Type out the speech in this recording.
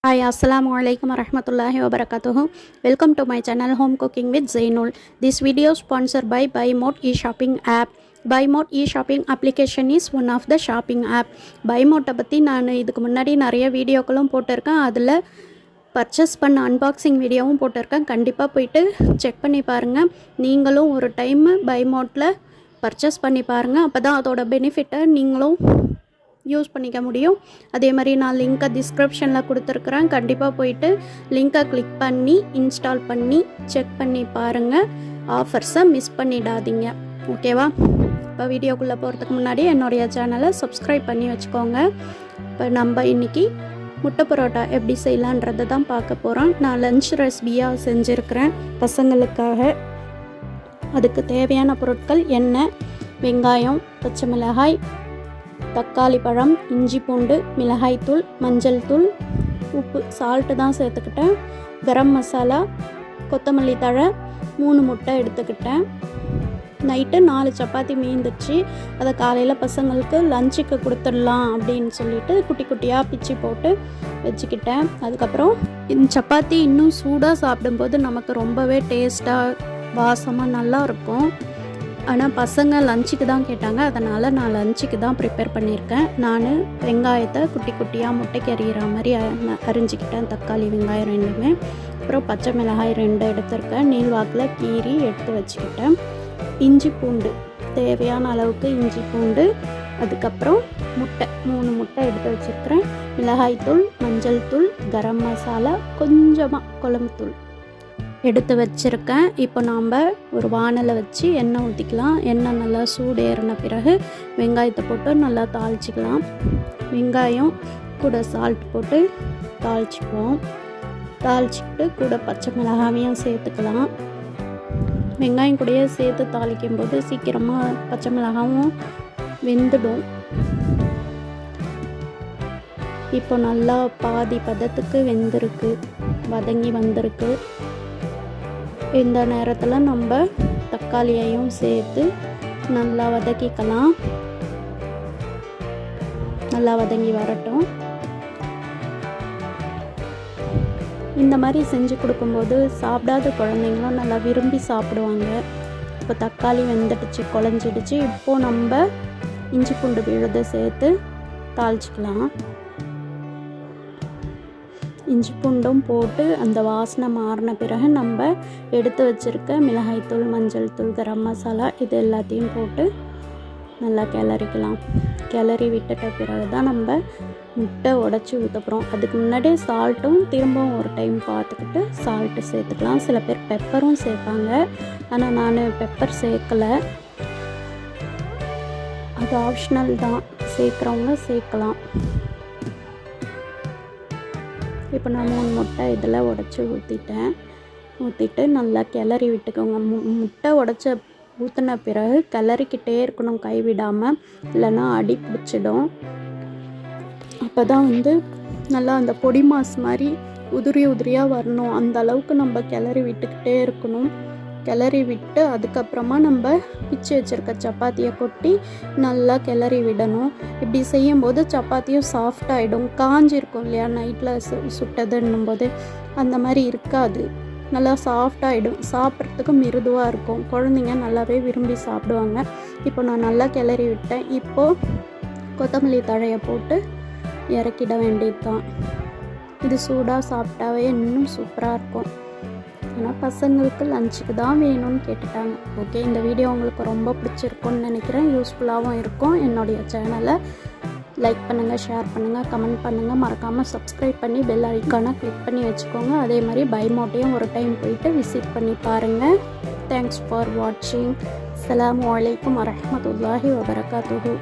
Hi, Assalamualaikum warahmatullahi wabarakatuh. Welcome to my channel Home Cooking with Zainul. This video sponsored by BuyMode e-shopping app. BuyMode e-shopping application is one of the shopping app. BuyMode பற்றி நான் இதுக்கு முன்னாடி நிறைய வீடியோக்களும் போட்டிருக்கேன். அதில் purchase பண்ண unboxing வீடியோவும் போட்டிருக்கேன். கண்டிப்பாக போயிட்டு செக் பண்ணி பாருங்கள். நீங்களும் ஒரு டைம் BuyModeல பர்ச்சேஸ் பண்ணி பாருங்கள். அப்போ தான் அதோட பெனிஃபிட்டை நீங்களும் யூஸ் பண்ணிக்க முடியும். அதே மாதிரி நான் லிங்க்கை டிஸ்கிரிப்ஷனில் கொடுத்துருக்குறேன். கண்டிப்பாக போயிட்டு லிங்க்கை கிளிக் பண்ணி இன்ஸ்டால் பண்ணி செக் பண்ணி பாருங்கள். ஆஃபர்ஸை மிஸ் பண்ணிடாதீங்க. ஓகேவா? இப்போ வீடியோக்குள்ளே போகிறதுக்கு முன்னாடி என்னுடைய சேனலை சப்ஸ்கிரைப் பண்ணி வச்சுக்கோங்க. இப்போ நம்ம இன்றைக்கி முட்டை பரோட்டா எப்படி செய்யலான்றதை தான் பார்க்க போகிறோம். நான் லஞ்ச் ரெசிபியாக செஞ்சுருக்கிறேன் பசங்களுக்காக. அதுக்கு தேவையான பொருட்கள் எண்ணெய், வெங்காயம், பச்சை மிளகாய், தக்காளி பழம், இஞ்சி பூண்டு, மிளகாய்த்தூள், மஞ்சள் தூள், உப்பு, சால்ட்டு தான் சேர்த்துக்கிட்டேன். கரம் மசாலா, கொத்தமல்லி தழை, 3 முட்டை எடுத்துக்கிட்டேன். நைட்டு 4 சப்பாத்தி மீந்துச்சு. அதை காலையில் பசங்களுக்கு லஞ்சுக்கு கொடுத்துடலாம் அப்படின்னு சொல்லிட்டு குட்டி குட்டியாக பிச்சு போட்டு வச்சுக்கிட்டேன். அதுக்கப்புறம் இந்த சப்பாத்தி இன்னும் சூடாக சாப்பிடும்போது நமக்கு ரொம்பவே டேஸ்ட்டாக வாசமாக நல்லாயிருக்கும். ஆனால் பசங்க லஞ்சுக்கு தான் கேட்டாங்க. அதனால் நான் லஞ்சுக்கு தான் ப்ரிப்பேர் பண்ணியிருக்கேன். நான் வெங்காயத்தை குட்டி குட்டியாக முட்டைக்கு அரிகிற மாதிரி அரிஞ்சிக்கிட்டேன். தக்காளி, வெங்காயம் ரெண்டுமே. அப்புறம் பச்சை மிளகாய் 2 எடுத்துருக்கேன். நீள்வாக்கில் கீரி எடுத்து வச்சுக்கிட்டேன். இஞ்சி பூண்டு தேவையான அளவுக்கு இஞ்சி பூண்டு. அதுக்கப்புறம் முட்டை 3 முட்டை எடுத்து வச்சுருக்கிறேன். மிளகாய்த்தூள், மஞ்சள் தூள், கரம் மசாலா, கொஞ்சமாக குழம்புத்தூள் எடுத்து வச்சுருக்கேன். இப்போ நாம் ஒரு வானலை வச்சு எண்ணெய் ஊற்றிக்கலாம். எண்ணெய் நல்லா சூடேறின பிறகு வெங்காயத்தை போட்டு நல்லா தாளிச்சிக்கலாம். வெங்காயம் கூட சால்ட் போட்டு தாளிச்சிக்குவோம். தாளிச்சிக்கிட்டு கூட பச்சை மிளகாயும் சேர்த்துக்கலாம். வெங்காயம் கூடயே சேர்த்து தாளிக்கும் போது சீக்கிரமாக பச்சை மிளகாவும் வெந்துடும். இப்போ நல்லா பாதி பதத்துக்கு வெந்திருக்கு, வதங்கி வந்திருக்கு. இந்த நேரத்தில் நம்ம தக்காளியையும் சேர்த்து நல்லா வதக்கிக்கலாம். நல்லா வதங்கி வரட்டும். இந்த மாதிரி செஞ்சு கொடுக்கும்போது சாப்பிடாத குழந்தைங்களும் நல்லா விரும்பி சாப்பிடுவாங்க. இப்போ தக்காளி வெந்துடுச்சு, குழஞ்சிடுச்சு. இப்போது நம்ம இஞ்சி பூண்டு விழுதை சேர்த்து தாளிச்சிக்கலாம். இஞ்சி பூண்டும் போட்டு அந்த வாசனை மாறின பிறகு நம்ம எடுத்து வச்சுருக்க மிளகாய்த்தூள், மஞ்சள் தூள், கரம் மசாலா இது எல்லாத்தையும் போட்டு நல்லா கிளறிக்கலாம். கிளறி விட்டுட்ட பிறகு தான் நம்ம முட்டை உடச்சி ஊற்றப்போகிறோம். அதுக்கு முன்னாடி சால்ட்டும் திரும்பவும் ஒரு டைம் பார்த்துக்கிட்டு சால்ட்டு சேர்த்துக்கலாம். சில பேர் பெப்பரும் சேர்ப்பாங்க. ஆனால் நான் பெப்பர் சேர்க்கலை. அது ஆப்ஷனல் தான், சேர்க்குறவங்க சேர்க்கலாம். இப்போ நான் 3 முட்டை இதில் உடச்சி ஊற்றிட்டு நல்லா கிளறி விட்டுக்கோங்க. முட்டை உடச்ச ஊற்றின பிறகு கிளறிக்கிட்டே இருக்கணும் கைவிடாமல், இல்லைன்னா அடி பிடிச்சிடும். அப்போ தான் நல்லா அந்த பொடி மாஸ் மாதிரி உதிரியாக வரணும். அந்த அளவுக்கு நம்ம கிளறி விட்டுக்கிட்டே இருக்கணும். கிளறி விட்டு அதுக்கப்புறமா நம்ம பிச்சு வச்சுருக்க சப்பாத்தியை கொட்டி நல்லா கிளறி விடணும். இப்படி செய்யும்போது சப்பாத்தியும் சாஃப்டாகிடும். காஞ்சிருக்கும் இல்லையா நைட்டில் சுட்டதுன்னும் போது, அந்த மாதிரி இருக்காது. நல்லா சாஃப்டாகிடும். சாப்பிட்றதுக்கு மிருதுவாக இருக்கும். குழந்தைங்க நல்லாவே விரும்பி சாப்பிடுவாங்க. இப்போ நான் நல்லா கிளறி விட்டேன். இப்போது கொத்தமல்லி தழையை போட்டு இறக்கிட வேண்டியது தான். இது சூடாக சாப்பிட்டாவே இன்னும் சூப்பராக இருக்கும். ஆனால் பசங்களுக்கு லஞ்சுக்கு தான் வேணும்னு கேட்டுட்டாங்க. ஓகே, இந்த வீடியோ உங்களுக்கு ரொம்ப பிடிச்சிருக்கும்னு நினைக்கிறேன். யூஸ்ஃபுல்லாகவும் இருக்கும். என்னுடைய சேனலை லைக் பண்ணுங்கள், ஷேர் பண்ணுங்கள், கமெண்ட் பண்ணுங்கள். மறக்காமல் சப்ஸ்கிரைப் பண்ணி பெல் ஐக்கானை கிளிக் பண்ணி வச்சுக்கோங்க. அதே மாதிரி BuyModeயும் ஒரு டைம் போயிட்டு விசிட் பண்ணி பாருங்கள். தேங்க்ஸ் ஃபார் வாட்சிங். அஸ்ஸலாமு அலைக்கும் வரஹ்மத்துல்லாஹி வபரகாத்துஹு.